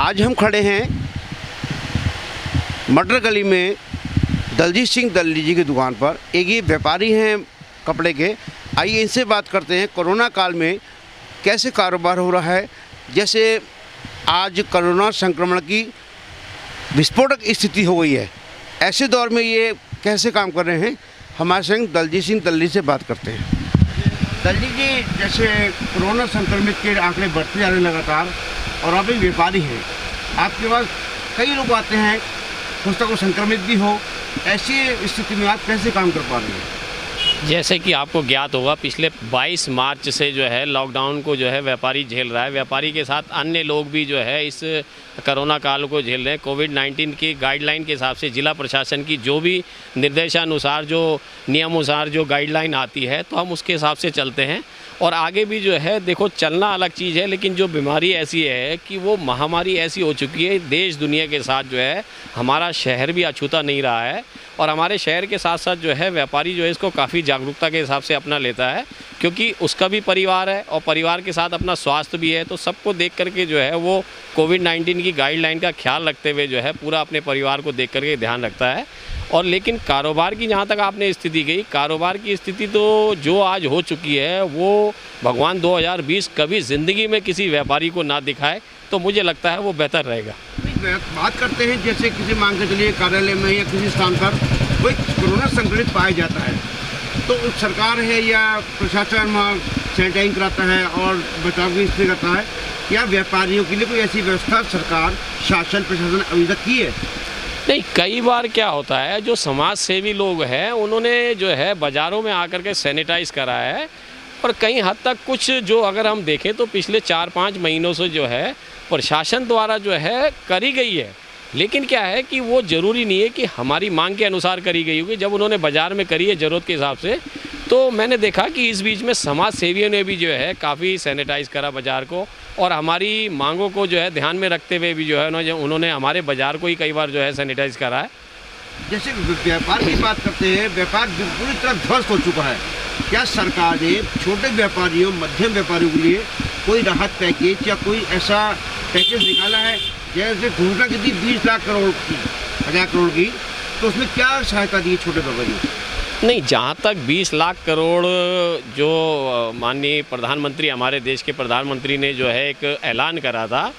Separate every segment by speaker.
Speaker 1: आज हम खड़े हैं मटर गली में दलजीत सिंह दल्ली जी की दुकान पर। एक ये व्यापारी हैं कपड़े के। आइए इनसे बात करते हैं कोरोना काल में कैसे कारोबार हो रहा है। जैसे आज कोरोना संक्रमण की विस्फोटक स्थिति हो गई है, ऐसे दौर में ये कैसे काम कर रहे हैं। हमारे संग दलजीत सिंह दल्ली से बात करते हैं। दल्ली जी, जैसे कोरोना संक्रमित के आंकड़े बढ़ते जा रहे हैं लगातार, और आप एक व्यापारी हैं, आपके पास कई लोग आते हैं, हो सकता है संक्रमित भी हो, ऐसी स्थिति में आप कैसे काम कर पा रहे हैं।
Speaker 2: जैसे कि आपको ज्ञात होगा, पिछले 22 मार्च से जो है लॉकडाउन को जो है व्यापारी झेल रहा है। व्यापारी के साथ अन्य लोग भी जो है इस कोरोना काल को झेल रहे हैं। कोविड-19 की गाइडलाइन के हिसाब से जिला प्रशासन की जो भी निर्देशानुसार, जो नियमानुसार जो गाइडलाइन आती है, तो हम उसके हिसाब से चलते हैं। और आगे भी जो है देखो, चलना अलग चीज़ है, लेकिन जो बीमारी ऐसी है कि वो महामारी ऐसी हो चुकी है, देश दुनिया के साथ जो है हमारा शहर भी अछूता नहीं रहा है। और हमारे शहर के साथ साथ जो है व्यापारी जो है इसको काफ़ी जागरूकता के हिसाब से अपना लेता है, क्योंकि उसका भी परिवार है और परिवार के साथ अपना स्वास्थ्य भी है। तो सबको देख करके जो है वो कोविड-19 की गाइडलाइन का ख्याल रखते हुए जो है पूरा अपने परिवार को देख करके ध्यान रखता है। और लेकिन कारोबार की जहाँ तक आपने स्थिति कही, कारोबार की स्थिति तो जो आज हो चुकी है वो भगवान 2020 कभी ज़िंदगी में किसी व्यापारी को ना दिखाए, तो मुझे लगता है वो बेहतर रहेगा।
Speaker 1: बात करते हैं, जैसे किसी मान के चलिए कार्यालय में या किसी स्थान पर कोई कोरोना संक्रमित पाया जाता है, तो सरकार है या प्रशासन सैनिटाइज कराता है और बचाव की स्थिति करता है, या व्यापारियों के लिए कोई ऐसी व्यवस्था सरकार, शासन, प्रशासन अभी तक की है।
Speaker 2: नहीं, कई बार क्या होता है, जो समाज सेवी लोग हैं उन्होंने जो है बाज़ारों में आकर के सैनिटाइज़ करा है। और कई हद तक कुछ जो अगर हम देखें तो पिछले 4-5 महीनों से जो है प्रशासन द्वारा जो है करी गई है। लेकिन क्या है कि वो ज़रूरी नहीं है कि हमारी मांग के अनुसार करी गई होगी। जब उन्होंने बाज़ार में करी है ज़रूरत के हिसाब से, तो मैंने देखा कि इस बीच में समाज सेवियों ने भी जो है काफ़ी सैनिटाइज़ करा बाज़ार को, और हमारी मांगों को जो है ध्यान में रखते हुए भी जो है उन्होंने हमारे बाज़ार को ही कई बार जो है सैनिटाइज़ करा है।
Speaker 1: जैसे व्यापार की बात करते हैं, व्यापार पूरी तरह ध्वस्त हो चुका है। क्या सरकार ने छोटे व्यापारियों, मध्यम व्यापारियों के लिए कोई राहत पैकेज या कोई ऐसा पैकेज निकाला है? जैसे घोषणा की थी 20 लाख करोड़ की, 50 करोड़ की, तो उसमें क्या सहायता दी छोटे व्यापारियों को?
Speaker 2: नहीं, जहाँ तक 20 लाख करोड़ जो माननीय प्रधानमंत्री, हमारे देश के प्रधानमंत्री ने जो है एक ऐलान करा था,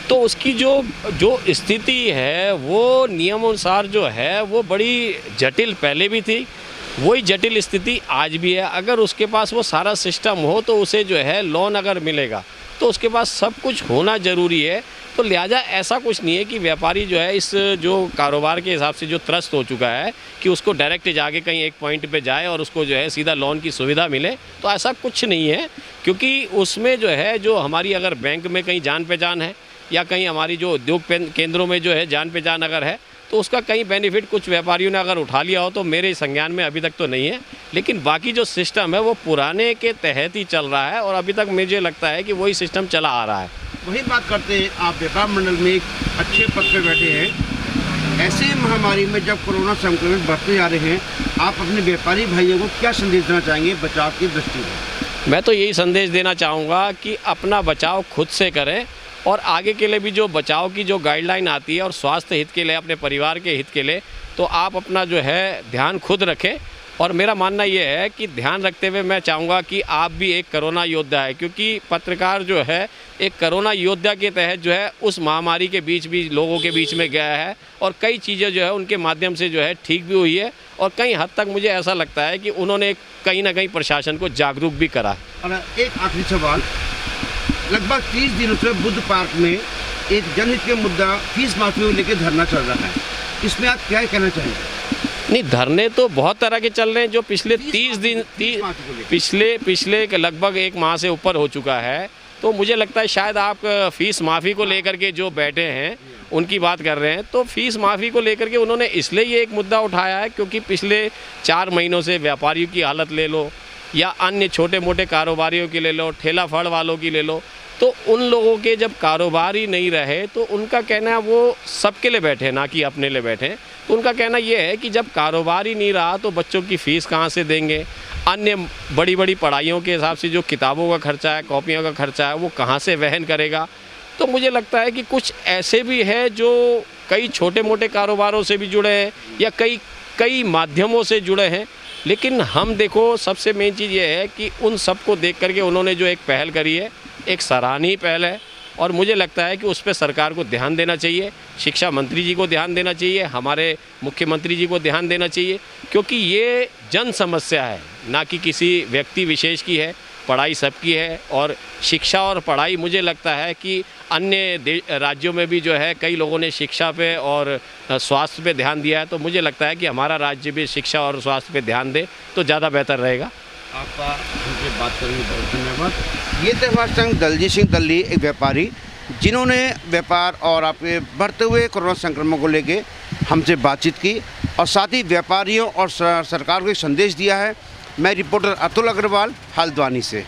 Speaker 2: तो उसकी जो स्थिति है वो नियमानुसार जो है वो बड़ी जटिल पहले भी थी, वही जटिल स्थिति आज भी है। अगर उसके पास वो सारा सिस्टम हो तो उसे जो है लोन अगर मिलेगा तो उसके पास सब कुछ होना ज़रूरी है। तो लिहाजा ऐसा कुछ नहीं है कि व्यापारी जो है इस जो कारोबार के हिसाब से जो त्रस्त हो चुका है कि उसको डायरेक्ट जाके कहीं एक पॉइंट पे जाए और उसको जो है सीधा लोन की सुविधा मिले, तो ऐसा कुछ नहीं है। क्योंकि उसमें जो है जो हमारी अगर बैंक में कहीं जान पहचान है या कहीं हमारी जो उद्योग केंद्रों में जो है जान पहचान अगर है, तो उसका कहीं बेनिफिट कुछ व्यापारियों ने अगर उठा लिया हो, तो मेरे संज्ञान में अभी तक तो नहीं है। लेकिन बाकी जो सिस्टम है वो पुराने के तहत ही चल रहा है और अभी तक मुझे लगता है कि वही सिस्टम चला आ रहा है।
Speaker 1: वही बात करते हैं, आप व्यापार मंडल में एक अच्छे पद पर बैठे हैं, ऐसे महामारी में जब कोरोना संक्रमित बढ़ते जा रहे हैं, आप अपने व्यापारी भाइयों को क्या संदेश देना चाहेंगे बचाव की दृष्टि में?
Speaker 2: मैं तो यही संदेश देना चाहूँगा कि अपना बचाव खुद से करें, और आगे के लिए भी जो बचाव की जो गाइडलाइन आती है और स्वास्थ्य हित के लिए, अपने परिवार के हित के लिए, तो आप अपना जो है ध्यान खुद रखें। और मेरा मानना ये है कि ध्यान रखते हुए मैं चाहूँगा कि आप भी एक कोरोना योद्धा है, क्योंकि पत्रकार जो है एक कोरोना योद्धा के तहत जो है उस महामारी के बीच भी लोगों के बीच में गया है, और कई चीज़ें जो है उनके माध्यम से जो है ठीक भी हुई है, और कई हद तक मुझे ऐसा लगता है कि उन्होंने कहीं ना कहीं प्रशासन को जागरूक भी करा।
Speaker 1: और एक आखिरी सवाल, लगभग 30 दिनों से बुद्ध पार्क में एक जनहित के मुद्दा फीस माफी को लेकर धरना चल रहा है, इसमें आप क्या कहना चाहेंगे?
Speaker 2: नहीं, धरने तो बहुत तरह के चल रहे हैं। जो पिछले 30 दिन पिछले लगभग 1 माह से ऊपर हो चुका है, तो मुझे लगता है शायद आप फ़ीस माफ़ी को लेकर के जो बैठे हैं उनकी बात कर रहे हैं। तो फ़ीस माफ़ी को लेकर के उन्होंने इसलिए ये एक मुद्दा उठाया है क्योंकि पिछले 4 महीनों से व्यापारियों की हालत ले लो या अन्य छोटे मोटे कारोबारियों की ले लो, ठेला फड़ वालों की ले लो, तो उन लोगों के जब कारोबार ही नहीं रहे, तो उनका कहना है वो सबके लिए बैठे, ना कि अपने लिए बैठे। तो उनका कहना ये है कि जब कारोबार ही नहीं रहा तो बच्चों की फ़ीस कहाँ से देंगे, अन्य बड़ी बड़ी पढ़ाइयों के हिसाब से जो किताबों का खर्चा है, कॉपियों का खर्चा है, वो कहाँ से वहन करेगा। तो मुझे लगता है कि कुछ ऐसे भी हैं जो कई छोटे मोटे कारोबारों से भी जुड़े हैं या कई माध्यमों से जुड़े हैं, लेकिन हम देखो सबसे मेन चीज़ ये है कि उन सबको देख करके उन्होंने जो एक पहल करी है, एक सराहनीय पहल है और मुझे लगता है कि उस पर सरकार को ध्यान देना चाहिए, शिक्षा मंत्री जी को ध्यान देना चाहिए, हमारे मुख्यमंत्री जी को ध्यान देना चाहिए, क्योंकि ये जन समस्या है, ना कि किसी व्यक्ति विशेष की है। पढ़ाई सबकी है और शिक्षा और पढ़ाई मुझे लगता है कि अन्य राज्यों में भी जो है कई लोगों ने शिक्षा पे और स्वास्थ्य पे ध्यान दिया है, तो मुझे लगता है कि हमारा राज्य भी शिक्षा और स्वास्थ्य पे ध्यान दे तो ज़्यादा बेहतर रहेगा।
Speaker 1: आपका हमसे बात करने का बहुत धन्यवाद। ये त्योहार संघ दलजीत सिंह दल्ली एक व्यापारी जिन्होंने व्यापार और आपके बढ़ते हुए कोरोना संक्रमण को लेके हमसे बातचीत की और साथ ही व्यापारियों और सरकार को एक संदेश दिया है। मैं रिपोर्टर अतुल अग्रवाल हल्द्वानी से।